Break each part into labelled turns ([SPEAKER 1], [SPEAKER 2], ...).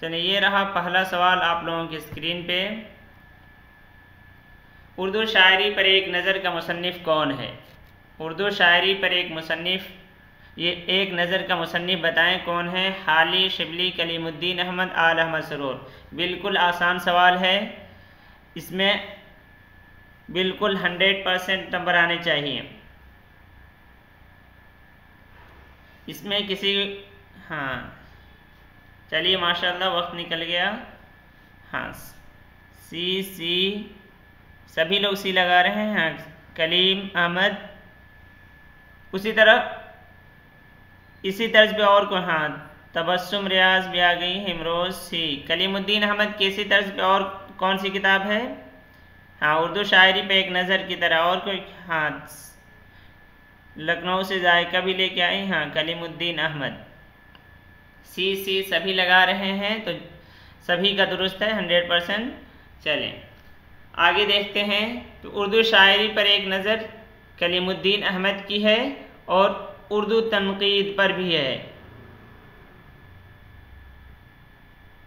[SPEAKER 1] चलिए ये रहा पहला सवाल आप लोगों की स्क्रीन पे। उर्दू शायरी पर एक नज़र का मुसन्निफ़ कौन है? उर्दू शायरी पर एक नज़र का मुसन्निफ़ बताएं कौन है? हाली, शिबली, कलीमुद्दीन अहमद, आल अहमद सरूर। बिल्कुल आसान सवाल है, इसमें बिल्कुल 100% नंबर आने चाहिए। इसमें किसी हाँ चलिए माशाल्लाह वक्त निकल गया। हाँ सी सभी लोग सी लगा रहे हैं। हाँ कलीम अहमद, इसी तर्ज पे और कौन? हाँ तबस्सुम रियाज भी आ गई। हिमरोज सी। कलीमुद्दीन अहमद की इसी तर्ज पे और कौन सी किताब है? हाँ उर्दू शायरी पे एक नज़र की तरह। और कोई? हाँ लखनऊ से जायका भी लेके आई। हाँ कलीमुद्दीन अहमद। सी सभी लगा रहे हैं, तो सभी का दुरुस्त है 100%। चलें आगे देखते हैं। तो उर्दू शायरी पर एक नज़र कलीमुद्दीन अहमद की है और उर्दू तनकीद पर भी है।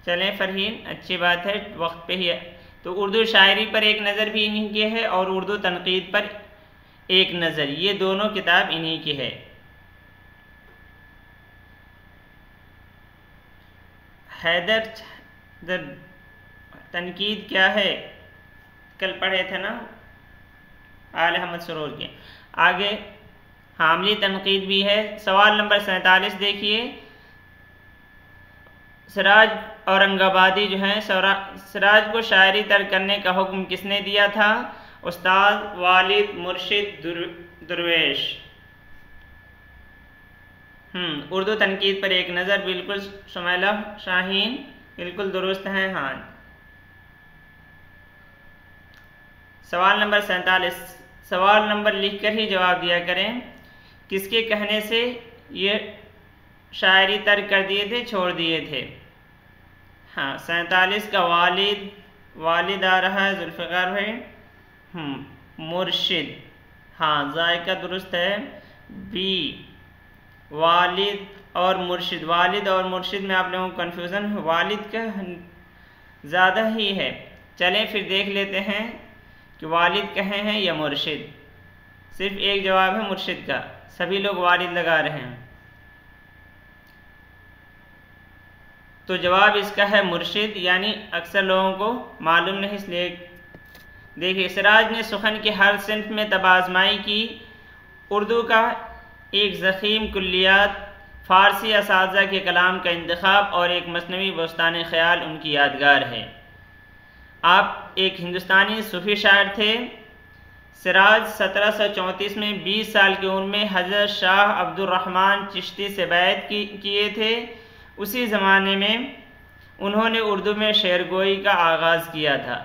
[SPEAKER 1] चलें फरहीन, अच्छी बात है, वक्त पे ही है। तो उर्दू शायरी पर एक नज़र भी इन्हीं की है और उर्दू तनकीद पर एक नज़र, ये दोनों किताब इन्हीं की है। हैदर तनकीद क्या है? कल पढ़े थे ना, आल अहमद सरूर के। आगे हामली तनकीद भी है। सवाल नंबर 47 देखिए। सिराज औरंगाबादी जो हैं, सिराज को शायरी तर्क करने का हुक्म किसने दिया था? उस्ताद, वालिद, मुर्शिद, दुर्वेश। उर्दू तनकीद पर एक नज़र, बिल्कुल शुमैला शाहीन, बिल्कुल दुरुस्त हैं। हाँ सवाल नंबर 47, सवाल नंबर लिखकर ही जवाब दिया करें। किसके कहने से ये शायरी तर्क कर दिए थे, छोड़ दिए थे? हाँ 47 का वालिद आ रहा है जुल्फ़िकार भाई। मुर्शिद, हाँ जायका दुरुस्त है। बी वालिद और मुर्शिद। वालिद और मुर्शिद में आप लोगों को कन्फ्यूज़न, वालिद का ज़्यादा ही है। चलें फिर देख लेते हैं कि वालिद कहे हैं या मुर्शिद। सिर्फ एक जवाब है मुर्शिद का, सभी लोग वालिद लगा रहे हैं। तो जवाब इसका है मुर्शिद, यानी अक्सर लोगों को मालूम नहीं, इसलिए देखिए। सिराज ने सुखन के हर सिंफ में तबाज़माई की। उर्दू का एक ज़ख़ीम कुल्लियात, फ़ारसी असातिज़ा के कलाम का इंतखाब और एक मसनवी बस्तान ख़याल उनकी यादगार है। आप एक हिंदुस्तानी सूफ़ी शायर थे। सिराज 1734 में 20 साल की उम्र में हज़रत शाह अब्दुर्रहमान चिश्ती से बैत किए थे। उसी ज़माने में उन्होंने उर्दू में शेरगोई का आगाज़ किया था।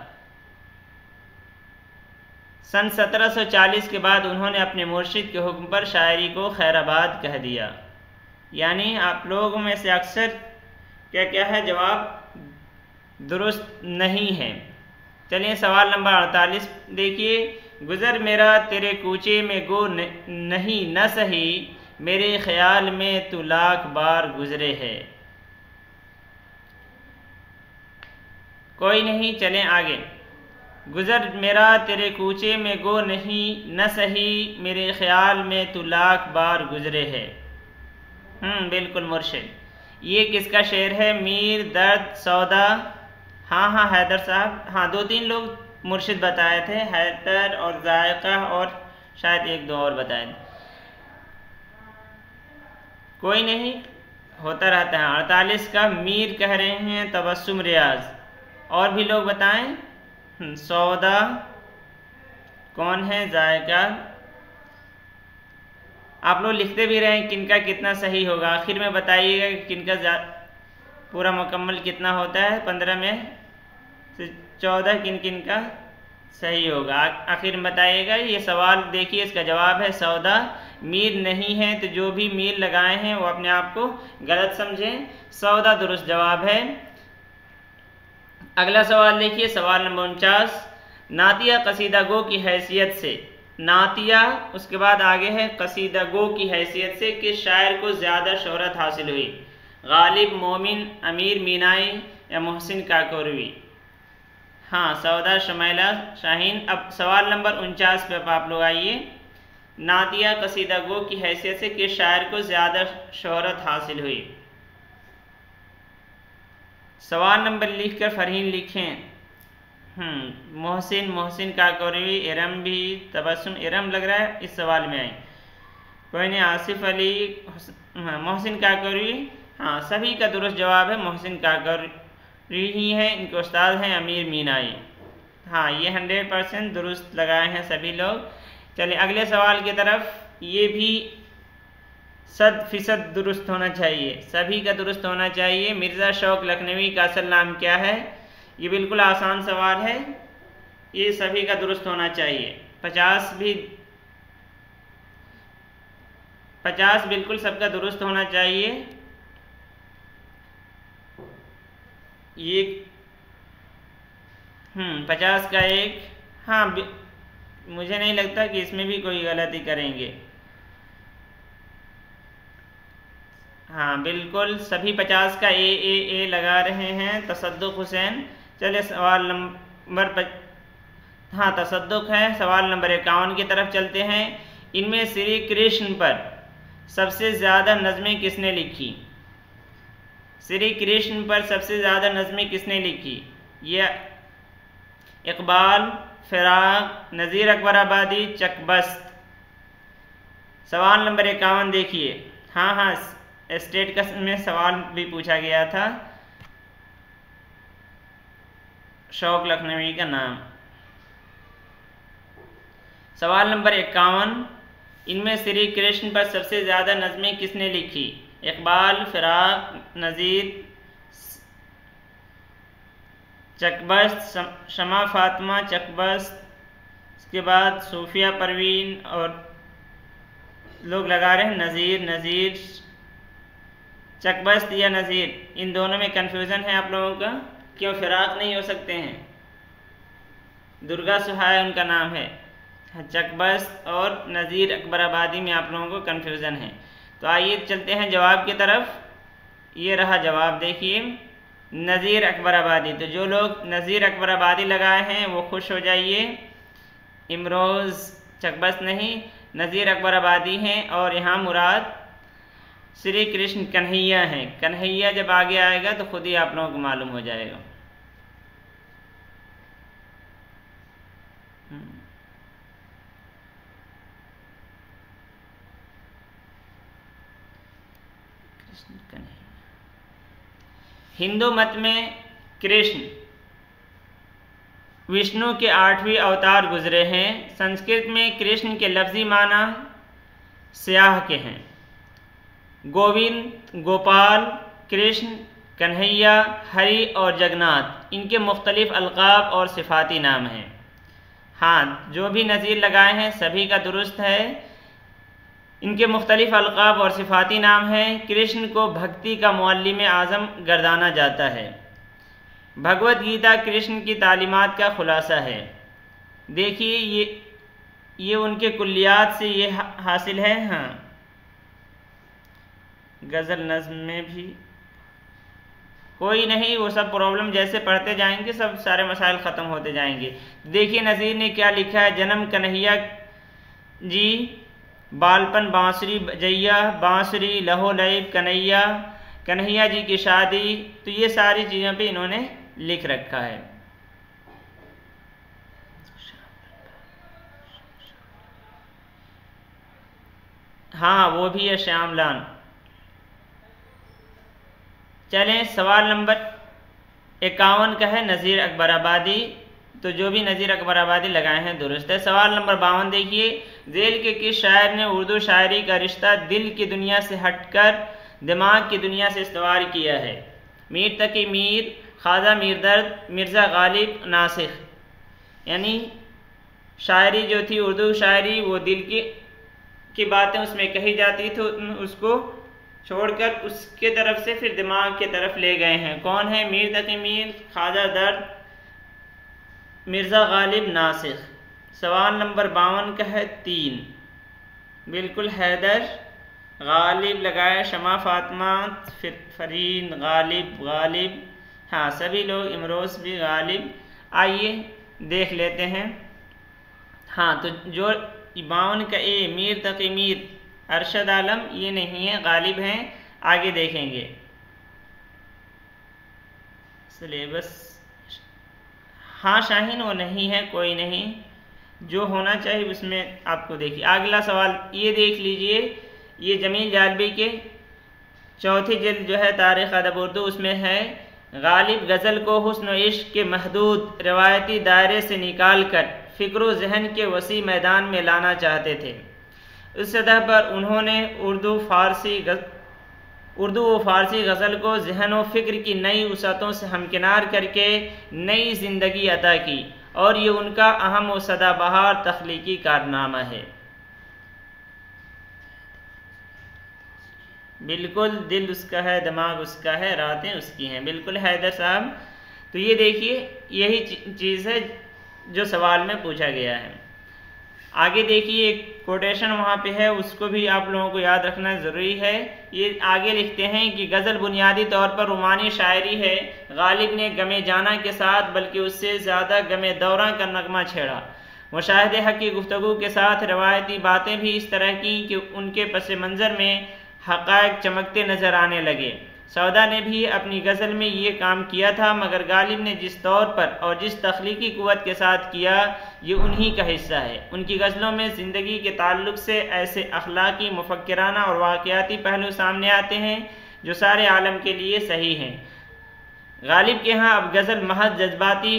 [SPEAKER 1] सन 1740 के बाद उन्होंने अपने मुर्शिद के हुक्म पर शायरी को खैराबाद कह दिया। यानी आप लोगों में से अक्सर क्या है, जवाब दुरुस्त नहीं है। चलिए सवाल नंबर 48 देखिए। गुज़र मेरा तेरे कूचे में गो नहीं न सही, मेरे ख्याल में तू लाख बार गुज़रे है। कोई नहीं, चलें आगे। गुज़र मेरा तेरे कूचे में गो नहीं न सही, मेरे ख्याल में तू लाख बार गुज़रे है। बिल्कुल मुर्शिद। ये किसका शेर है? मीर दर्द सौदा। हाँ हैदर साहब। हाँ 2-3 लोग मुर्शिद बताए थे, हैदर और जायका और शायद 1-2 और बताए थे। कोई नहीं, होता रहता है। 48 का मीर कह रहे हैं तबस्सुम रियाज। और भी लोग बताएं। सौदा कौन है? जायका। आप लोग लिखते भी रहें किनका कितना सही होगा, आखिर में बताइएगा कि किनका पूरा मुकम्मल कितना होता है। 15 में से 14 किन का सही होगा, आखिर में बताइएगा। ये सवाल देखिए, इसका जवाब है सौदा। मीर नहीं है, तो जो भी मीर लगाए हैं वो अपने आप को गलत समझें। सौदा दुरुस्त जवाब है। अगला सवाल देखिए, सवाल नंबर 49। नातिया कसीदा गो की हैसियत से, नातिया उसके बाद आगे है कसीदा गो की हैसियत से किस शायर को ज़्यादा शोहरत हासिल हुई? गालिब, मोमिन, अमीर मीनाई, या मोहसिन काकोरवी? हाँ, सौदा शमैला शाहीन। अब सवाल नंबर 49 पे आप लोग आइए। नातिया कसीदा गो की हैसियत से किस शायर को ज़्यादा शोहरत हासिल हुई? सवाल नंबर लिखकर फरहीन लिखें। मोहसिन काकोरवी, इरम भी, तबस्सुम, इरम लग रहा है इस सवाल में आई। कोई नहीं, आसिफ अली, मोहसिन काकोरवी। हाँ, सभी का दुरुस्त जवाब है मोहसिन काकोरवी ही है। इनके उस्ताद हैं अमीर मीनाई। हाँ, ये 100% दुरुस्त लगाए हैं सभी लोग। चलिए अगले सवाल की तरफ। ये भी 100% दुरुस्त होना चाहिए, सभी का दुरुस्त होना चाहिए। मिर्ज़ा शौक लखनवी का असल नाम क्या है? ये बिल्कुल आसान सवाल है, ये सभी का दुरुस्त होना चाहिए। 50 बिल्कुल सबका दुरुस्त होना चाहिए। ये 50 का एक। हाँ, मुझे नहीं लगता कि इसमें भी कोई गलती करेंगे। हाँ, बिल्कुल सभी 50 का ए लगा रहे हैं। तसद्दुक हुसैन। चलिए सवाल नंबर हाँ, तसद्दुक है। सवाल नंबर 51 की तरफ चलते हैं। इनमें श्री कृष्ण पर सबसे ज़्यादा नज़में किसने लिखी? श्री कृष्ण पर सबसे ज़्यादा नज़में किसने लिखी? ये इकबाल, फिराक, नज़ीर अकबराबादी, चकबस्त। सवाल नंबर 51 देखिए। हाँ, स्टेट का में सवाल भी पूछा गया था। शौक लखनवी का नाम। सवाल नंबर 51। इनमें श्री कृष्ण पर सबसे ज़्यादा नज़में किसने लिखी? इकबाल, फिराक, नज़ीर, चकबस्त, शमा फातिमा चकबस्त। इसके बाद सूफिया परवीन और लोग लगा रहे हैं नज़ीर। चकबस्त या नज़ीर, इन दोनों में कन्फ्यूज़न है आप लोगों का। क्यों फिराक नहीं हो सकते हैं? दुर्गा सुहाय उनका नाम है। चकबस्त और नज़ीर अकबराबादी में आप लोगों को कन्फ्यूज़न है। तो आइए चलते हैं जवाब की तरफ। ये रहा जवाब, देखिए नज़ीर अकबराबादी। तो जो लोग नज़ीर अकबराबादी लगाए हैं वो खुश हो जाइए। इमरोज़ चकबस्त नहीं, नज़ीर अकबराबादी हैं। और यहाँ मुराद श्री कृष्ण कन्हैया हैं। कन्हैया जब आगे आएगा तो खुद ही आप लोगों को मालूम हो जाएगा। कृष्ण कन्हैया। हिंदू मत में कृष्ण विष्णु के 8वें अवतार गुजरे हैं। संस्कृत में कृष्ण के लफ्ज़ी माना स्याह के हैं। गोविंद, गोपाल, कृष्ण, कन्हैया, हरि और जगन्नाथ इनके मुख्तलिफ अलकाब और सिफाती नाम हैं। हाँ, जो भी नज़ीर लगाए हैं सभी का दुरुस्त है। इनके मुख्तलिफ अलकाब और सिफाती नाम हैं। कृष्ण को भक्ति का मुअल्लिम आज़म गर्दाना जाता है। भगवत गीता कृष्ण की तालीमात का खुलासा है। देखिए ये उनके कुल्लियात से ये हासिल है। हाँ, गज़ल नज़्म में भी कोई नहीं, वो सब प्रॉब्लम जैसे पढ़ते जाएंगे सब सारे मसाइल ख़त्म होते जाएंगे। देखिए नज़ीर ने क्या लिखा है। जन्म कन्हैया जी, बालपन बांसुरी बजैया, बांसुरी लहो लैब कन्हैया, कन्हैया जी की शादी। तो ये सारी चीज़ों पे इन्होंने लिख रखा है। हाँ, वो भी है श्यामलाल। चलें, सवाल नंबर 51 का है नज़ीर अकबराबादी। तो जो भी नज़ीर अकबराबादी लगाए हैं दुरुस्त है। सवाल नंबर 52 देखिए। ज़ेल के किस शायर ने उर्दू शायरी का रिश्ता दिल की दुनिया से हटकर दिमाग की दुनिया से इस्तेवार किया है? मीर तकी मीर, ख्वाजा मीर दर्द, मिर्ज़ा गालिब, नासिख। यानी शायरी जो थी उर्दू शायरी, वो दिल की बातें उसमें कही जाती थी, उसको छोड़कर उसके तरफ से फिर दिमाग की तरफ ले गए हैं। कौन है? मीर तकी मीर, ख्वाजा दर्द, मिर्ज़ा गालिब, नासिख। सवाल नंबर 52 का है 3। बिल्कुल हैदर, गालिब लगाया, शमा फातिमा, फरीन, गालिब, हाँ, सभी लोग इमरोज़ भी गालिब। आइए देख लेते हैं। हाँ, तो जो 52 का ए मीर तकी मीर अरशद आलम ये नहीं है, गालिब हैं। आगे देखेंगे सिलेबस। हाँ शाहीन वो नहीं है, कोई नहीं, जो होना चाहिए उसमें आपको देखिए। अगला सवाल ये देख लीजिए, ये जमील जालबी के चौथी जिल्द जो है तारीख़ अदब उर्दू, उसमें है गालिब गज़ल को हुस्न व इश्क के महदूद रवायती दायरे से निकाल कर फ़िक्र व ज़हन के वसी मैदान में लाना चाहते थे। इस सतह पर उन्होंने उर्दू व फ़ारसी गज़ल को ज़हन व फ़िक्र की नई वसअतों से हमकिनार करके नई ज़िंदगी अता की, और ये उनका अहम व सदाबहार तख्लीकी कारनामा है। बिल्कुल, दिल उसका है, दिमाग उसका है, रातें उसकी हैं। बिल्कुल हैदर साहब। तो ये देखिए, यही चीज़ है जो सवाल में पूछा गया है। आगे देखिए, एक कोटेशन वहाँ पे है, उसको भी आप लोगों को याद रखना ज़रूरी है। ये आगे लिखते हैं कि गज़ल बुनियादी तौर पर रोमानी शायरी है। गालिब ने गमे जाना के साथ बल्कि उससे ज़्यादा गमे दौरा का नगमा छेड़ा। मुशाहिदे हक़ की गुफ्तगू के साथ रवायती बातें भी इस तरह की कि उनके पस मंज़र में हक़ाइक़ चमकते नज़र आने लगे। सौदा ने भी अपनी गज़ल में ये काम किया था, मगर गालिब ने जिस तौर पर और जिस तख्लीकी क़ुव्वत के साथ किया, ये उन्हीं का हिस्सा है। उनकी गज़लों में ज़िंदगी के ताल्लुक़ से ऐसे अखलाकी, मुफ़क्किराना और वाक़याती पहलू सामने आते हैं जो सारे आलम के लिए सही हैं। गालिब के यहाँ अब गज़ल महज जज्बाती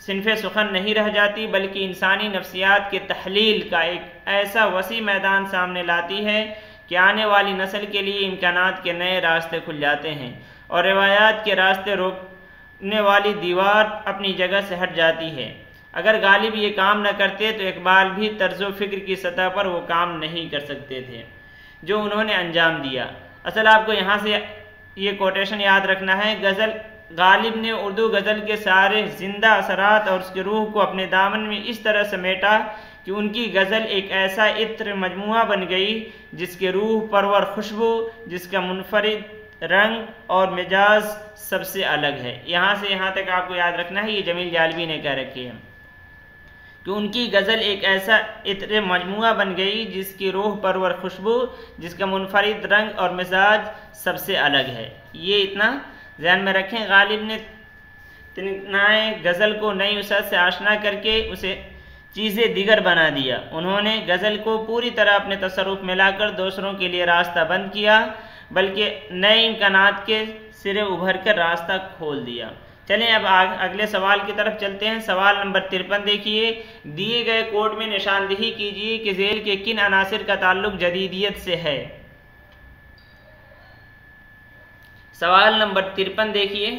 [SPEAKER 1] सिन्फ़े सुखन नहीं रह जाती, बल्कि इंसानी नफ्सियात के तहलील का एक ऐसा वसी मैदान सामने लाती है कि आने वाली नस्ल के लिए इम्कानात के नए रास्ते खुल जाते हैं और रिवायात के रास्ते रोकने वाली दीवार अपनी जगह से हट जाती है। अगर गालिब ये काम न करते तो इकबाल भी तर्ज़ो फ़िक्र की सतह पर वो काम नहीं कर सकते थे जो उन्होंने अंजाम दिया। असल आपको यहाँ से ये कोटेशन याद रखना है। गालिब ने उर्दू गज़ल के सारे ज़िंदा असरात और उसकी रूह को अपने दामन में इस तरह समेटा कि उनकी गज़ल एक ऐसा इत्र मजमुआ बन गई जिसके रूह परवर खुशबू, जिसका मुनफरिद रंग और मिजाज सबसे अलग है। यहाँ से यहाँ तक आपको याद रखना है, ये जमील जालबी ने कह रखी है कि उनकी गज़ल एक ऐसा इत्र मजमुआ बन गई जिसकी रूह परवर खुशबू, जिसका मुनफरिद रंग और मिजाज सबसे अलग है। ये इतना ध्यान में रखें। गालिब ने तनाए गज़ल को नई वसअत से आशना करके उसे चीज़ें दिगर बना दिया। उन्होंने गज़ल को पूरी तरह अपने तसरुफ़ में लाकर दूसरों के लिए रास्ता बंद किया, बल्कि नए इम्कानात के सिरे उभर कर रास्ता खोल दिया। चलें अब अगले सवाल की तरफ चलते हैं। सवाल नंबर 53 देखिए, दिए गए कोड में निशानदेही कीजिए कि ज़ेल के किन अनासिर का ताल्लुक़ जदीदियत से है। सवाल नंबर 53 देखिए,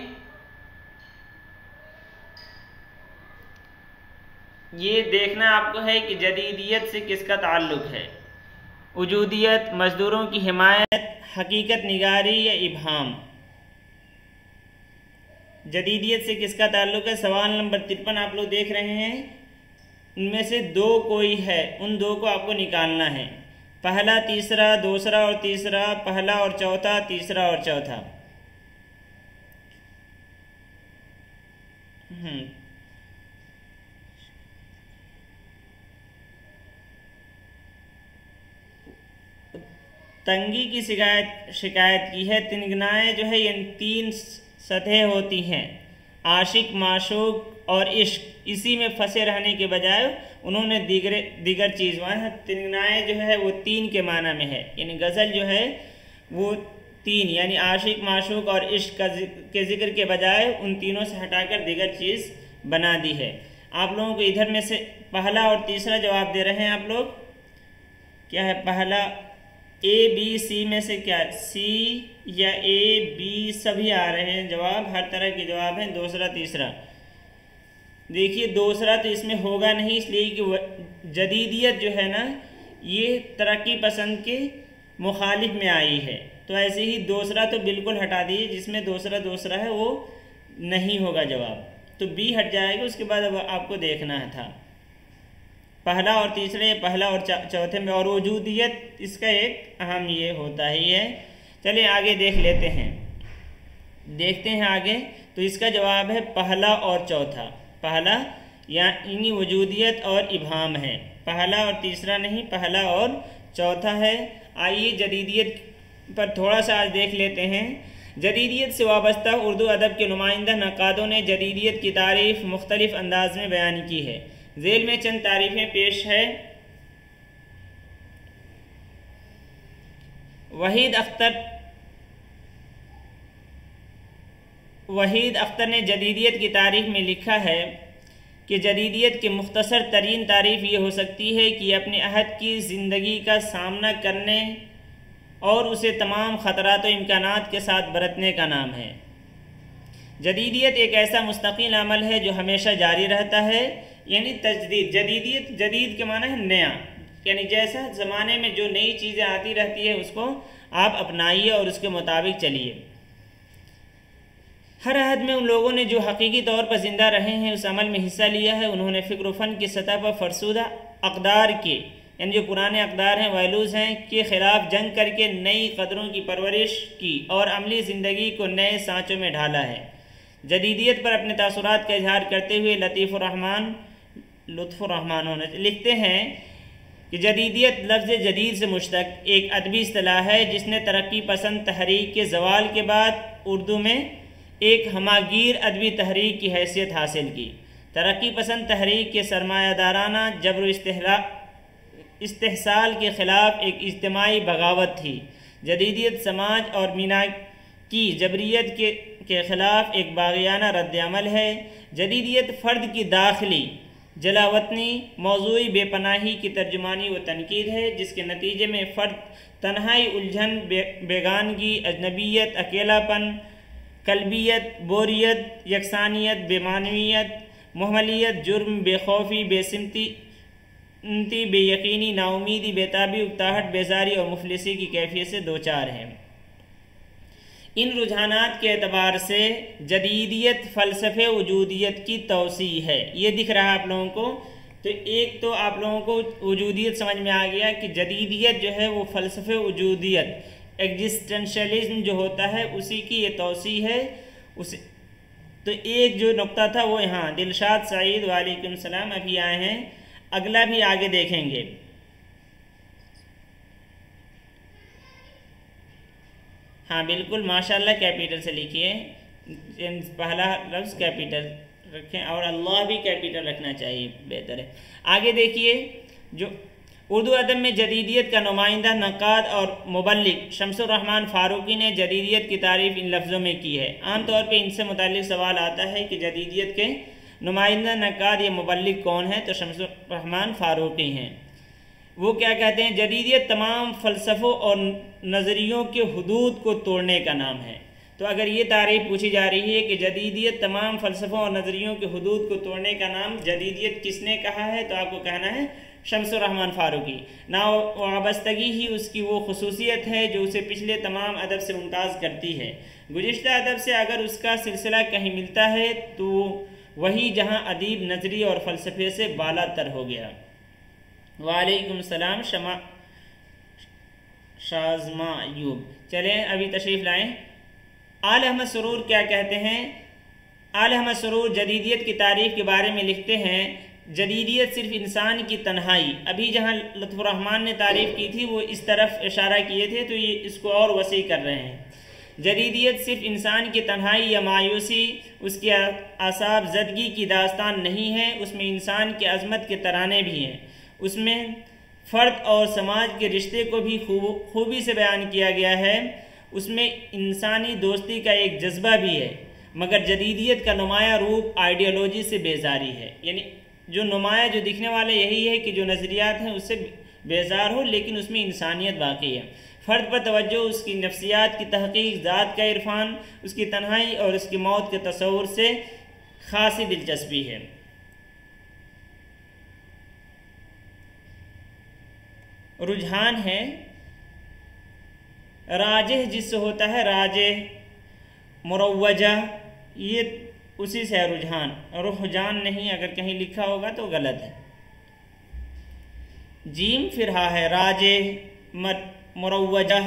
[SPEAKER 1] ये देखना आपको है कि जदीदियत से किसका ताल्लुक़ है। वजूदियत, मज़दूरों की हिमायत, हकीकत निगारी या इब्हाम। जदीदियत से किसका ताल्लुक़ है। सवाल नंबर 53 आप लोग देख रहे हैं, उनमें से दो कोई है, उन दो को आपको निकालना है। पहला तीसरा, दूसरा और तीसरा, पहला और चौथा, तीसरा और चौथा। तंगी की शिकायत की है। तिनगनाएँ जो है ये तीन सतह होती हैं, आशिक, माशूक और इश्क। इसी में फंसे रहने के बजाय उन्होंने दिगर चीज़ वहाँ तिनगनाएँ जो है वो तीन के माना में है, यानी गज़ल जो है वो तीन, यानी आशिक, माशूक और इश्क के ज़िक्र के बजाय उन तीनों से हटाकर दिगर चीज़ बना दी है। आप लोगों को इधर में से पहला और तीसरा जवाब दे रहे हैं आप लोग। क्या है पहला? ए बी सी में से क्या सी या ए बी सभी आ रहे हैं जवाब, हर तरह के जवाब हैं। दूसरा तीसरा देखिए, दूसरा तो इसमें होगा नहीं, इसलिए कि जदीदियत जो है ना ये तरक्की पसंद के मुखालिफ में आई है, तो ऐसे ही दूसरा तो बिल्कुल हटा दीजिए, जिसमें दूसरा है वो नहीं होगा जवाब, तो बी हट जाएगा। उसके बाद अब आपको देखना था पहला और तीसरे, पहला और चौथे में, और वजूदियत इसका एक अहम ये होता ही है। चलिए आगे देख लेते हैं, देखते हैं आगे। तो इसका जवाब है पहला और चौथा। पहला यानी वजूदियत और इब्हाम है, पहला और तीसरा नहीं, पहला और चौथा है। आइए जदीदियत पर थोड़ा सा आज देख लेते हैं। जदीदियत से वाबस्ता उर्दू अदब के नुमाइंदा नक़ादों ने जदीदियत की तारीफ़ मुख्तलिफ़ अंदाज में बयान की है। ज़ेल में चंद तारीफ़ें पेश है। वहीद अख्तर ने जदीदियत की तारीफ़ में लिखा है कि जदीदियत की मुख्तसर तरीन तारीफ़ ये हो सकती है कि अपने अहद की ज़िंदगी का सामना करने और उसे तमाम ख़तरात व इम्कानात के साथ बरतने का नाम है। जदीदियत एक ऐसा मुस्तकिल अमल है जो हमेशा जारी रहता है, यानी तजदीद। जदीदियत, जदीद के माना है नया, यानी जैसा ज़माने में जो नई चीज़ें आती रहती है उसको आप अपनाइए और उसके मुताबिक चलिए। हर अहद में उन लोगों ने जो हकीकी तौर पर ज़िंदा रहे हैं उस अमल में हिस्सा लिया है। उन्होंने फ़िक्र फ़न की सतह पर फरसूदा अक़दार के, यानी जो पुराने अक़दार हैं, वैल्यूज़ हैं, के ख़िलाफ़ जंग करके नई कदरों की परवरिश की और अमली ज़िंदगी को नए सांचों में ढाला है। जदीदियत पर अपने तासुरात का इजहार करते हुए लुत्फ़ुर्रहमान लिखते हैं कि जदीदियत लफ्ज़ जदीद से मुश्तक़ एक अदबी इस्तिलाह है जिसने तरक्की पसंद तहरीक के ज़वाल के बाद उर्दू में एक हमागीर अदबी तहरीक की हैसियत हासिल की। तरक्की पसंद तहरीक के सरमायादाराना जबर इस्तेहसाल के ख़िलाफ़ एक इज्तिमाई बगावत थी। जदीदियत समाज और मीना की जबरियत के ख़िलाफ़ एक बाग़ियाना रद्द-ए-अमल है। जदीदियत फ़र्द की दाखिली जलावतनी मौज़ूई बेपनाही की तर्जुमानी व तनकीद है, जिसके नतीजे में फ़र्द तन्हाई, उलझन, बेगानगी, अजनबियत, अकेलापन, कल्बियत, बोरियत, यकसानियत, बेमानवियत, मुहमलियत, जुर्म, बेखौफी, बेसिमती, बेयकीनी, नाउमीदी, बेताबी, उकताहट, बेजारी और मुफलिसी की कैफियत से दो चार हैं। इन रुझानात के एतबार से जदीदियत फ़लसफ़े वजूदियत की तौसी है। ये दिख रहा है आप लोगों को। तो एक तो आप लोगों को वजूदियत समझ में आ गया कि जदीदियत जो है वो फ़लसफ़े वजूदियत, एग्जिस्टेंशलिज्म जो होता है उसी की ये तौसी है। उसे तो एक जो नुक्ता था वो यहाँ दिलशाद सईद वालेकुम सलाम अभी आए हैं, अगला भी आगे देखेंगे। हाँ बिल्कुल माशाल्लाह, कैपिटल से लिखिए, पहला लफ्ज़ कैपिटल रखें और अल्लाह भी कैपिटल रखना चाहिए, बेहतर है। आगे देखिए, जो उर्दू अदब में जदीदियत का नुमाइंदा नक़ाद और मुबल्लिग शम्सुर रहमान फ़ारूकी ने जदीदियत की तारीफ़ इन लफ्ज़ों में की है। आम तौर पे इनसे मुताल्लिक़ सवाल आता है कि जदीदियत के नुमाइंदा नक़ाद या मुबल्लिग कौन है, तो शम्सुर रहमान फ़ारूकी हैं। वो क्या कहते हैं, जदीदियत तमाम फ़लसफ़ों और नज़रियों के हुदूद को तोड़ने का नाम है। तो अगर ये तारीफ़ पूछी जा रही है कि जदीदियत तमाम फ़लसफ़ों और नज़रियों के हुदूद को तोड़ने का नाम जदीदियत किसने कहा है, तो आपको कहना है शम्सुर रहमान फ़ारूकी। ना वाबस्तगी ही उसकी वो खुसूसियत है जो उसे पिछले तमाम अदब से मुमताज़ करती है। गुज़िश्ता अदब से अगर उसका सिलसिला कहीं मिलता है तो वही जहाँ अदीब नज़री और फ़लसफ़े से बालातर हो गया। वालेकुम सलाम शाज़मा अयूब। चलें अभी तशरीफ़ लाएँ। आल अहमद सरूर क्या कहते हैं? आल अहमद सरूर जदीदियत की तारीफ़ के बारे में लिखते हैं, जदीदियत सिर्फ़ इंसान की तन्हाई, अभी जहाँ लुत्फ़ुर्रहमान ने तारीफ़ की थी वो इस तरफ इशारा किए थे, तो ये इसको और वसी कर रहे हैं। जदीदियत सिर्फ़ इंसान की तन्हाई या मायूसी, उसकी आसाब ज़दगी की दास्तान नहीं है, उसमें इंसान की अज़मत के तराने भी हैं। उसमें फ़र्द और समाज के रिश्ते को भी खूबी से बयान किया गया है। उसमें इंसानी दोस्ती का एक जज्बा भी है। मगर जदीदियत का नुमाया रूप आइडियोलॉजी से बेजारी है, यानी जो नुमाया जो दिखने वाला यही है कि जो नज़रियात हैं उससे बेजार हो, लेकिन उसमें इंसानियत बाकी है। फ़र्द पर तवज्जो, उसकी नफ्सियात की तहक़ीक़, ज़ात का इरफान, उसकी तन्हाई और उसकी मौत के तसव्वुर से ख़ासी दिलचस्पी है। रुझान है राजेह, जिससे होता है राजेह मुरव्वजा, ये उसी से है रुझान। रुहजान नहीं, अगर कहीं लिखा होगा तो गलत है। जीम फिर हा है राजेह मुरव्वजा,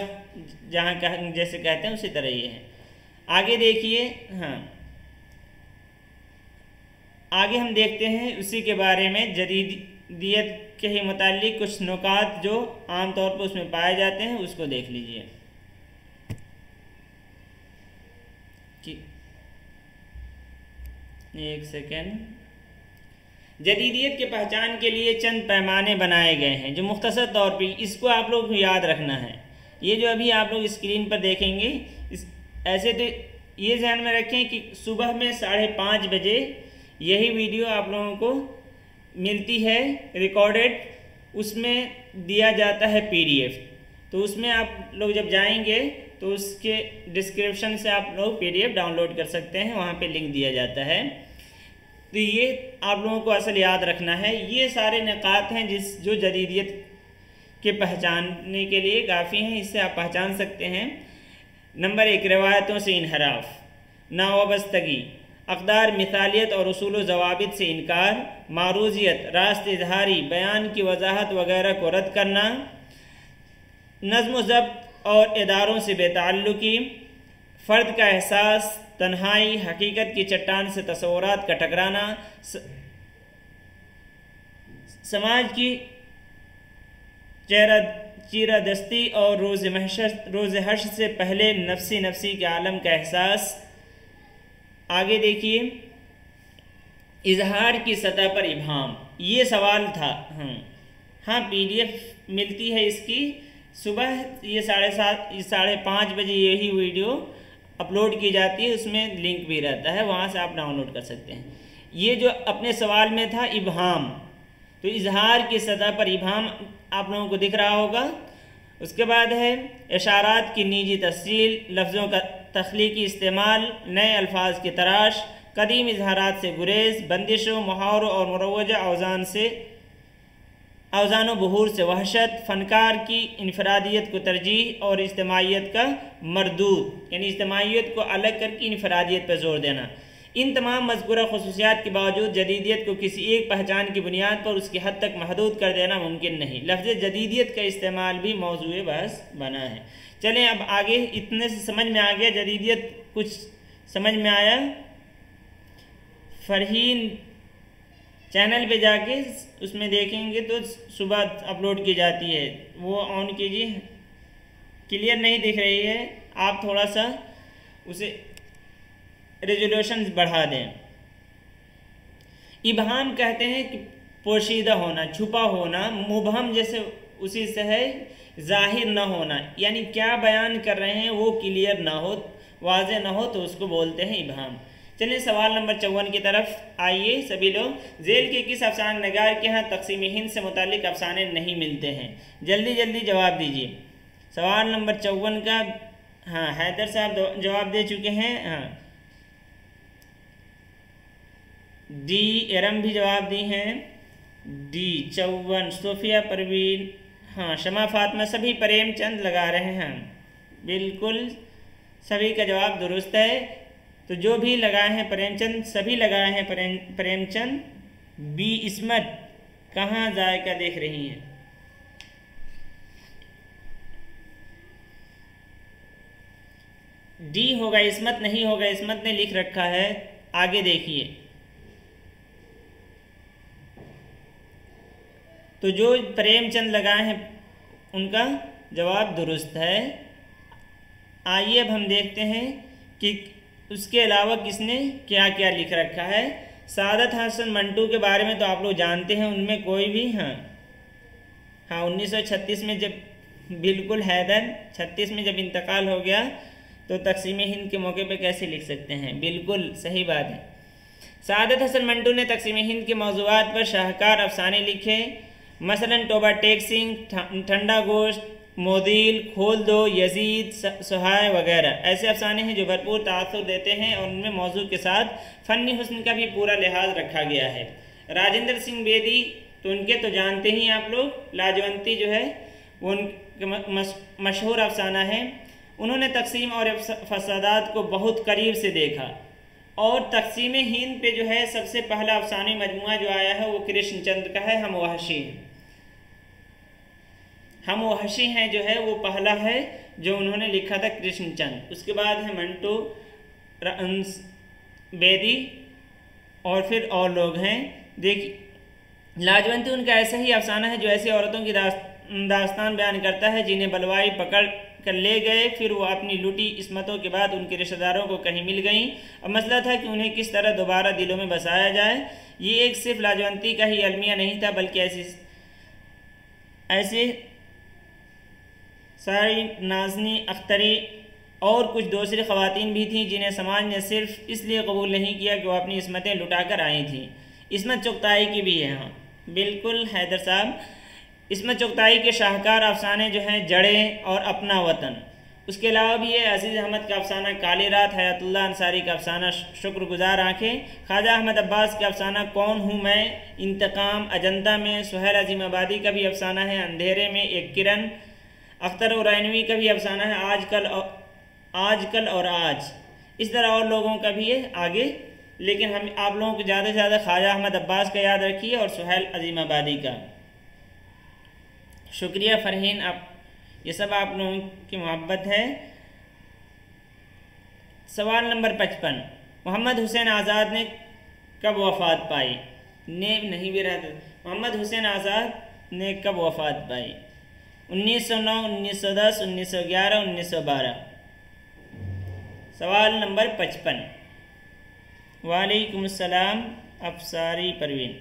[SPEAKER 1] जहाँ जैसे कहते हैं उसी तरह ये है। आगे देखिए, हाँ आगे हम देखते हैं उसी के बारे में, जदीदियत के ही मुताल्लिक कुछ नुकात जो आमतौर पर उसमें पाए जाते हैं उसको देख लीजिए। एक सेकेंड। जदीदियत के पहचान के लिए चंद पैमाने बनाए गए हैं जो मुख्तसर तौर पे इसको आप लोग को याद रखना है। ये जो अभी आप लोग स्क्रीन पर देखेंगे ऐसे तो ये ध्यान में रखें कि सुबह में 5:30 बजे यही वीडियो आप लोगों को मिलती है रिकॉर्डेड, उसमें दिया जाता है PDF। तो उसमें आप लोग जब जाएंगे तो उसके डिस्क्रिप्शन से आप लोग PDF डाउनलोड कर सकते हैं, वहाँ पे लिंक दिया जाता है। तो ये आप लोगों को असल याद रखना है। ये सारे निकात हैं जो जदीदियत के पहचानने के लिए काफ़ी हैं, इससे आप पहचान सकते हैं। नंबर 1, रिवायतों से इनहराफ, नावाबस्तगी, अक़दार मिसालियत और उसूल ज़वाबित से इनकार, मारूजियत, रास्त इजहारी, बयान की वजाहत वगैरह को रद्द करना, नज़्म ज़ब्त और इदारों से बेताल्लुकी, फ़र्द का एहसास, तन्हाई, हकीकत की चट्टान से तस्वुरात का टकराना, समाज की चीरादस्ती और रोज़ हश्र से पहले नफसी के आलम का एहसास। आगे देखिए, इजहार की सतह पर इबहाम, ये सवाल था। हाँ PDF मिलती है इसकी सुबह, ये 5:30 बजे यही वीडियो अपलोड की जाती है, उसमें लिंक भी रहता है, वहाँ से आप डाउनलोड कर सकते हैं। ये जो अपने सवाल में था इबहाम, तो इजहार की सतह पर इबहाम आप लोगों को दिख रहा होगा। उसके बाद है इशारात की निजी तफसील, लफ्ज़ों का तख्लीकी इस्तेमाल, नए अल्फाज की तराश, कदीम इजहारात से गुरेज, बंदिशों, मुहावरों और मुरवजा औज़ान बहूर से वहशत, फ़नकार की इनफरादियत को तरजीह और इज्तिमाइयत का मरदूद, यानी इज्तिमाइयत को अलग करके इनफरादियत पर जोर देना। इन तमाम मज़कूरा ख़ुसूसियात के बावजूद जदीदियत को किसी एक पहचान की बुनियाद पर उसकी हद तक महदूद कर देना मुमकिन नहीं। लफ्ज़ जदीदियत का इस्तेमाल भी मौज़ूए बहस बना है। चलें अब आगे, इतने से समझ में आ गया जदीदियत, कुछ समझ में आया। फरहीन चैनल पे जाके उसमें देखेंगे तो सुबह अपलोड की जाती है, वो ऑन कीजिए। क्लियर नहीं दिख रही है, आप थोड़ा सा उसे रेजोल्यूशन बढ़ा दें। इबहाम कहते हैं कि पोशीदा होना, छुपा होना, मुबहम जैसे उसी से है, जाहिर ना होना, यानी क्या बयान कर रहे हैं वो क्लियर ना हो, वाज़ेह ना हो, तो उसको बोलते हैं इबहाम। चलिए सवाल नंबर 54 की तरफ आइए सभी लोग। झेल के किस अफसाना नगार के यहाँ तक़सीम हिंद से मुतालिक अफसाने नहीं मिलते हैं? जल्दी जल्दी जवाब दीजिए। सवाल नंबर 54 का, हाँ हैदर साहब जवाब दे चुके हैं। हाँ डी इरम भी जवाब दी हैं, डी 54, सोफिया परवीन, हाँ शमा फातिमा, सभी प्रेमचंद लगा रहे हैं। बिल्कुल सभी का जवाब दुरुस्त है। तो जो भी लगाए हैं प्रेमचंद, सभी लगाए हैं प्रेमचंद। बी इस्मत कहाँ जायका देख रही हैं? डी होगा, इस्मत नहीं होगा, इस्मत ने लिख रखा है। आगे देखिए, तो जो प्रेमचंद लगाए हैं उनका जवाब दुरुस्त है। आइए अब हम देखते हैं कि उसके अलावा किसने क्या क्या लिख रखा है। सादत हसन मंटू के बारे में तो आप लोग जानते हैं, उनमें कोई भी, हाँ 1936 में जब, बिल्कुल हैदर 36 में जब इंतकाल हो गया तो तक़सीम हिंद के मौके पे कैसे लिख सकते हैं? बिल्कुल सही बात है। सादत हसन मंटू ने तक़सीम हिंद के मौज़ूआत पर शाहकार अफसाने लिखे, मसलन टोबा टेक सिंह, ठंडा गोश्त, मोदील, खोल दो, यजीद, सुहाय वगैरह ऐसे अफसाने हैं जो भरपूर तासुर देते हैं और उनमें मौजू के साथ फ़नी हुस्न का भी पूरा लिहाज रखा गया है। राजेंद्र सिंह बेदी, तो उनके तो जानते ही आप लोग, लाजवंती जो है वो उनका मशहूर अफसाना है। उन्होंने तक़सीम और फसादात को बहुत करीब से देखा और तक़सीम हिंद पे जो है सबसे पहला अफसानी मजमुआ जो आया है वो कृष्णचंद्र का है, हम वहशी हैं जो है वो पहला है जो उन्होंने लिखा था कृष्णचंद्र। उसके बाद है मंटू बेदी और फिर और लोग हैं। देखिए, लाजवंती उनका ऐसा ही अफसाना है जो ऐसी औरतों की दास्तान बयान करता है जिन्हें बलवाई पकड़ कर ले गए, फिर वो अपनी लूटी इस्मतों के बाद उनके रिश्तेदारों को कहीं मिल गईं। अब मसला था कि उन्हें किस तरह दोबारा दिलों में बसाया जाए। ये एक सिर्फ लाजवंती का ही अलमिया नहीं था, बल्कि ऐसी सारी नाज़नी अख्तरी और कुछ दूसरी ख़वातीन भी थीं जिन्हें समाज ने सिर्फ इसलिए कबूल नहीं किया कि वह अपनी इस्मतें लुटा कर आई थीं। इस्मत चुगताई की भी है। हाँ बिल्कुल हैदर साहब, इस्मत चुगताई के शाहकार अफसाने जो हैं जड़ें और अपना वतन। उसके अलावा भी है अजीज़ अहमद का अफसाना काली रात, हयातुल्लाह अंसारी का अफसाना शुक्रगुजार आँखें, ख्वाजा अहमद अब्बास का अफसाना कौन हूँ मैं, इंतकाम अजंता में, सुहेल अजीम आबादी का भी अफसाना है अंधेरे में एक किरण, अख्तर उरैनवी का भी अफसाना है आजकल और आज। इस तरह और लोगों का भी है आगे, लेकिन हम आप लोगों को ज़्यादा से ज़्यादा ख्वाजा अहमद अब्बास का याद रखिए और सुहेल अजीम आबादी का। शुक्रिया फ़रहीन, आप ये सब आप लोगों की मोहब्बत है। सवाल नंबर 55, मोहम्मद हुसैन आज़ाद ने कब वफ़ात पाई? ने नहीं भी रहते। मोहम्मद हुसैन आज़ाद ने कब वफ़ात पाई? 1909, 1910, 1911, 1912। सवाल नंबर 55। वालेकुम सलाम अफसारी परवीन।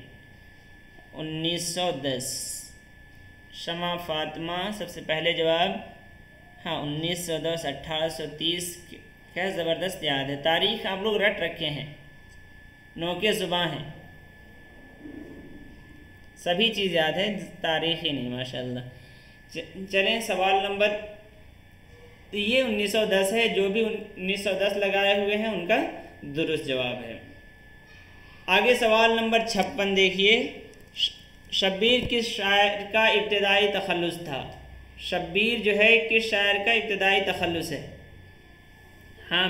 [SPEAKER 1] 1910। शमा फातिमा सबसे पहले जवाब। हाँ 1910, 1830। क्या ज़बरदस्त याद है, तारीख़ आप लोग रट रखे हैं, नौके ज़ुबां हैं, सभी चीज़ याद है, तारीख़ ही नहीं माशाल्लाह। चलें सवाल नंबर, तो ये 1910 है, जो भी 1910 लगाए हुए हैं उनका दुरुस्त जवाब है। आगे सवाल नंबर 56 देखिए, शब्बीर किस शायर का इब्तिदाई तखल्लुस था? शब्बीर जो है किस शायर का इब्तिदाई तखल्लुस है? हाँ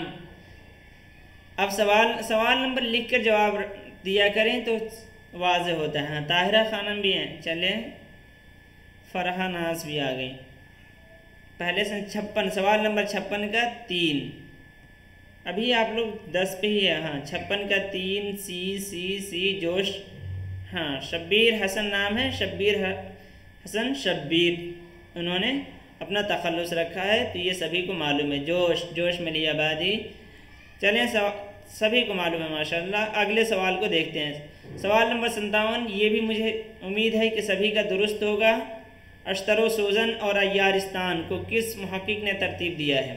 [SPEAKER 1] अब सवाल नंबर लिख कर जवाब दिया करें तो वाज़े होता है। हाँ ताहिरा खानम भी हैं, चलें फरहा नाज भी आ गई। पहले से 56, सवाल नंबर 56 का 3, अभी आप लोग 10 पे ही है। हाँ 56 का 3, सी जोश। हाँ शब्बीर हसन नाम है, शब्बीर हसन शब्बीर उन्होंने अपना तखल्लुस रखा है, तो ये सभी को मालूम है। जोश मिली आबादी, चलें सभी को मालूम है माशाल्लाह। अगले सवाल को देखते हैं। सवाल नंबर 57, ये भी मुझे उम्मीद है कि सभी का दुरुस्त होगा। अश्तरो सूजन और अय्यारिस्तान को किस मुहक्किक ने तरतीब दिया है?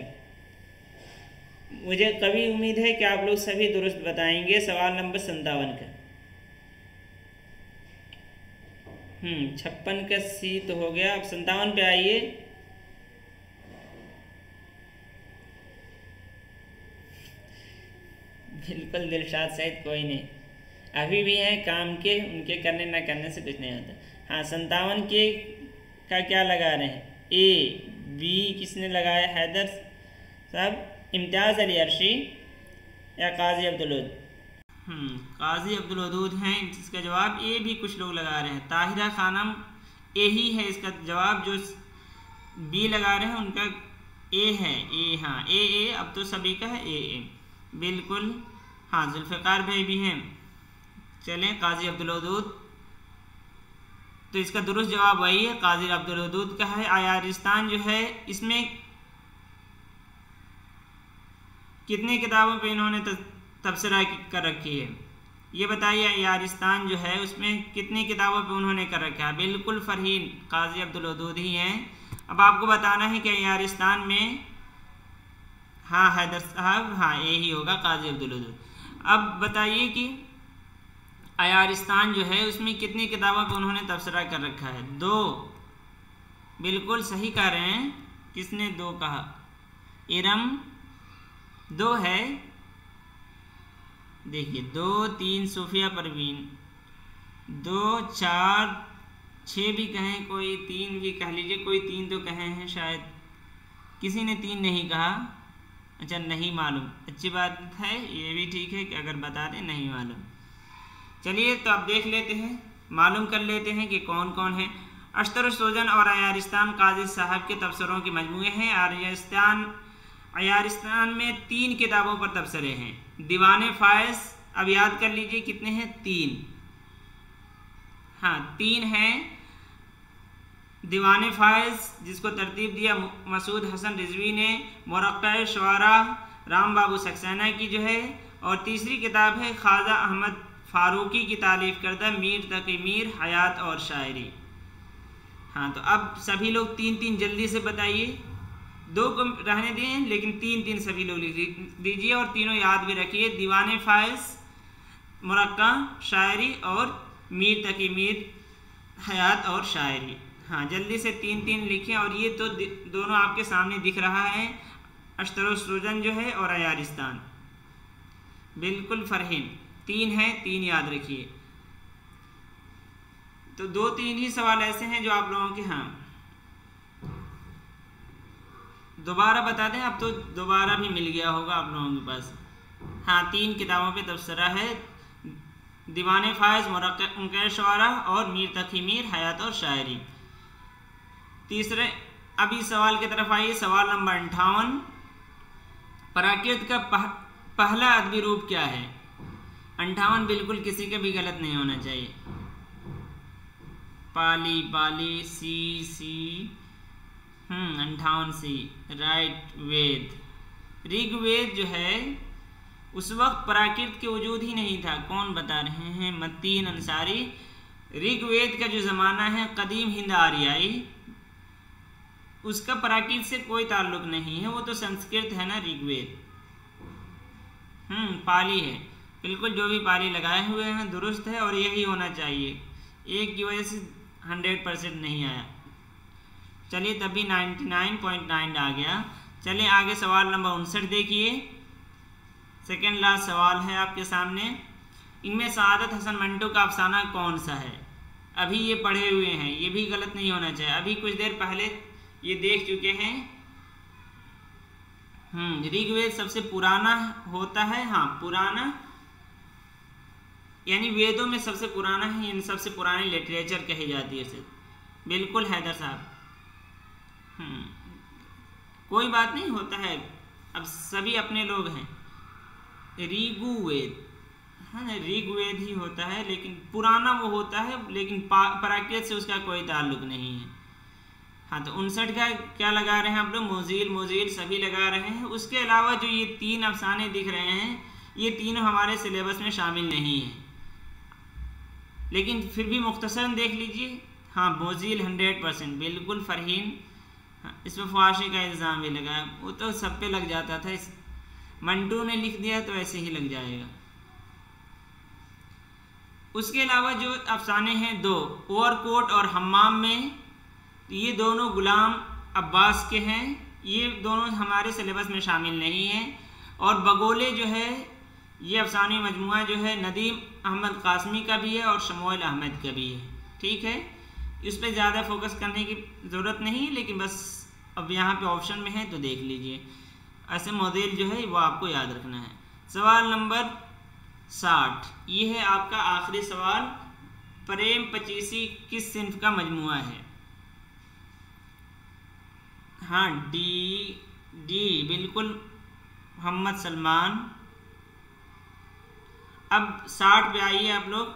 [SPEAKER 1] मुझे कभी उम्मीद है कि आप लोग सभी दुरुस्त बताएंगे। सवाल नंबर 57 का 56 का सी तो हो गया, अब 57 पे आइए। बिल्कुल दिलशाद सहित कोई नहीं, अभी भी हैं काम के, उनके करने ना करने से कुछ नहीं होता। हाँ 57 के का क्या लगा रहे हैं? ए बी किसने लगाया? हैदर साहब, इम्तियाज़ अली अर्शी या काजी अब्दुल वदूद? काजी अब्दुल वदूद हैं, जिसका जवाब ए भी कुछ लोग लगा रहे हैं। ताहिरा खानम ए ही है इसका जवाब, जो बी लगा रहे हैं उनका ए है। ए हाँ ए अब तो सभी का है ए बिल्कुल। हाँ जुल्फ़िकार भाई भी हैं, चलें काजी अब्दुल वदूद, तो इसका दुरुस्त जवाब वही है, काजी अब्दुल वदूद का है। अय्यारिस्तान जो है इसमें कितनी किताबों पे इन्होंने तबसरा कर रखी है? ये बताइए, अय्यारिस्तान जो है उसमें कितनी किताबों पे उन्होंने कर रखा है? बिल्कुल फ़रहीन, काजी अब्दुल वदूद ही हैं। अब आपको बताना है कि अय्यारिस्तान में, हाँ हैदर साहब, हाँ यही होगा काजी अब्दुल वदूद। अब बताइए कि अय्यारिस्तान जो है उसमें कितनी किताबों पे उन्होंने तबसरा कर रखा है? 2, बिल्कुल सही कह रहे हैं। किसने 2 कहा? इरम 2 है, देखिए 2, 3 सूफिया परवीन 2, 4, 6 भी कहें, कोई 3 भी कह लीजिए, कोई 3 तो कहे हैं शायद, किसी ने 3 नहीं कहा। अच्छा नहीं मालूम, अच्छी बात है, ये भी ठीक है कि अगर बता दें नहीं मालूम। चलिए तो अब देख लेते हैं, मालूम कर लेते हैं कि कौन कौन है। अश्तर सोजन और अय्यारिस्तान काजी साहब के तबसरों के मजमूए हैं। अय्यारिस्तान में 3 किताबों पर तबसरे हैं, दीवान फ़ायज़, अब याद कर लीजिए कितने हैं, 3। हाँ 3 हैं। दीवाने फायज जिसको तरतीब दिया मसूद हसन रिजवी ने, मुरक्का शुआरा राम बाबू सक्सेना की जो है, और तीसरी किताब है ख्वाजा अहमद फारूकी की तालीफ करदा मीर तकी मीर हयात और शायरी। हाँ तो अब सभी लोग 3-3 जल्दी से बताइए, 2 को रहने दें लेकिन 3-3 सभी लोग लिख दीजिए और तीनों याद भी रखिए, दीवाने फायज, मुरक्का शायरी और मीर तकी मीर हयात और शायरी। हाँ जल्दी से 3-3 लिखें। और ये तो दोनों आपके सामने दिख रहा है, अश्तरोस्रोजन जो है और अयारिस्तान, बिल्कुल फरहीन 3 है, 3 याद रखिए। तो 2-3 ही सवाल ऐसे हैं जो आप लोगों के, हाँ दोबारा बता दें, अब तो दोबारा भी मिल गया होगा आप लोगों के पास। हाँ 3 किताबों पे तबसरा है, दीवाने फायज, मुरक्का शुआरा और मीर तकी मीर हयात और शायरी। तीसरे अभी सवाल की तरफ आइए, सवाल नंबर 58, प्राकृत का पहला अदबी रूप क्या है? 58 बिल्कुल किसी का भी गलत नहीं होना चाहिए। पाली पाली सी 58 सी राइट। वेद, ऋग्वेद जो है उस वक्त प्राकृत के वजूद ही नहीं था। कौन बता रहे हैं? मतीन अंसारी। ऋग्वेद का जो ज़माना है कदीम हिंद आर्याई, उसका प्राकृत से कोई ताल्लुक नहीं है, वो तो संस्कृत है ना ऋग्वेद। पाली है, बिल्कुल जो भी पाली लगाए हुए हैं दुरुस्त है और यही होना चाहिए, एक की वजह से 100% नहीं आया। चलिए तभी 99.9 आ गया। चलिए आगे सवाल नंबर 59 देखिए, सेकेंड लास्ट सवाल है आपके सामने। इनमें सआदत हसन मंटो का अफसाना कौन सा है? अभी ये पढ़े हुए हैं, ये भी गलत नहीं होना चाहिए, अभी कुछ देर पहले ये देख चुके हैं। ऋग्वेद सबसे पुराना होता है, हाँ पुराना यानी वेदों में सबसे पुराना है, इन सबसे पुरानी लिटरेचर कही जाती है इसे। बिल्कुल हैदर साहब, कोई बात नहीं, होता है, अब सभी अपने लोग हैं। ऋग्वेद, हाँ ऋग्वेद ही होता है, लेकिन पुराना वो होता है, लेकिन प्राकृत से उसका कोई ताल्लुक नहीं है। हाँ तो 59 का क्या लगा रहे हैं आप लोग? मोजील सभी लगा रहे हैं। उसके अलावा जो ये 3 अफसाने दिख रहे हैं, ये तीनों हमारे सिलेबस में शामिल नहीं हैं, लेकिन फिर भी मुख्तसरन देख लीजिए। हाँ मोजील 100% बिल्कुल फरहीन। हाँ, इसमें फाशी का इल्ज़ाम भी लगा है, वो तो सब पे लग जाता था, इस मंटू ने लिख दिया तो ऐसे ही लग जाएगा। उसके अलावा जो अफसाने हैं 2, ओवरकोट और हम्माम में, ये दोनों गुलाम अब्बास के हैं, ये दोनों हमारे सिलेबस में शामिल नहीं हैं। और बगोले जो है ये अफसानी मजमुआ जो है नदीम अहमद कासमी का भी है और शमूएल अहमद का भी है। ठीक है, इस पर ज़्यादा फोकस करने की ज़रूरत नहीं है, लेकिन बस अब यहाँ पे ऑप्शन में है तो देख लीजिए। ऐसे मॉडल जो है वो आपको याद रखना है। सवाल नंबर 60, ये है आपका आखिरी सवाल। प्रेम पचीसी किस सिन्फ का मजमुआ है? हाँ डी बिल्कुल, मोहम्मद सलमान। अब 60 पे आइए आप लोग।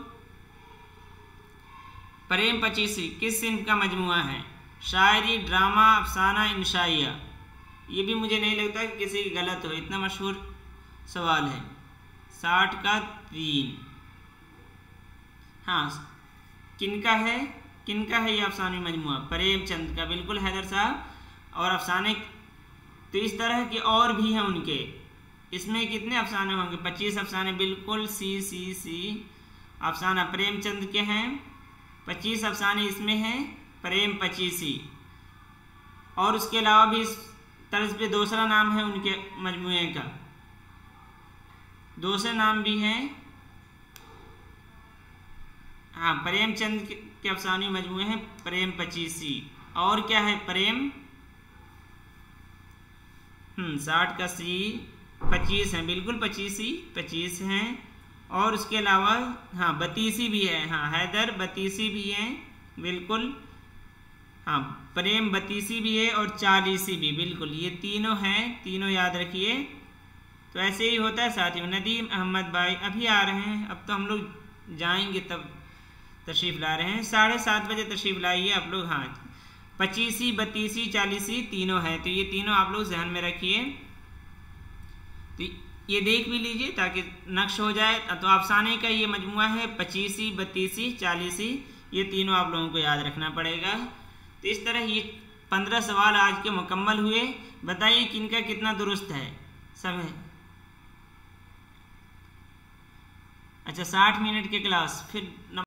[SPEAKER 1] प्रेम पचीसी किस सिन्फ का मजमुआ है? शायरी, ड्रामा, अफसाना, इंशाइया। ये भी मुझे नहीं लगता कि किसी की गलत हो, इतना मशहूर सवाल है। 60 का 3। हाँ किनका है ये अफसानी मजमुआ? प्रेमचंद का, बिल्कुल हैदर साहब। और अफसाने तो इस तरह के और भी हैं उनके, इसमें कितने अफसाने होंगे? 25 अफसाने, बिल्कुल सी। अफसाना प्रेमचंद के हैं, 25 अफसाने इसमें हैं, प्रेम पचीसी। और उसके अलावा भी इस तर्ज पे दूसरा नाम है उनके मजमुए का, दूसरे नाम भी हैं। हाँ प्रेमचंद के अफसानी मजमुए हैं प्रेम पचीसी। और क्या है? प्रेम 60 का सी, 25 हैं, बिल्कुल 25 हैं। और उसके अलावा हाँ बतीसी भी है, हाँ हैदर बतीसी भी हैं, बिल्कुल। हाँ प्रेम बतीसी भी है और 40 भी, बिल्कुल। ये तीनों हैं, तीनों याद रखिए। तो ऐसे ही होता है साथियों। नदीम अहमद भाई अभी आ रहे हैं, अब तो हम लोग जाएंगे तब तशरीफ़ ला रहे हैं। 7:30 बजे तशरीफ़ लाइए आप लोग। हाँ, 25वीं 32वीं 40वीं तीनों है, तो ये तीनों आप लोग ध्यान में रखिए। तो ये देख भी लीजिए ताकि नक्श हो जाए। तो अफसाने का ये मजमुआ है 25वीं 32वीं 40वीं, ये तीनों आप लोगों को याद रखना पड़ेगा। तो इस तरह ये 15 सवाल आज के मुकम्मल हुए। बताइए किनका कितना दुरुस्त है? सब है। अच्छा, 60 मिनट की क्लास फिर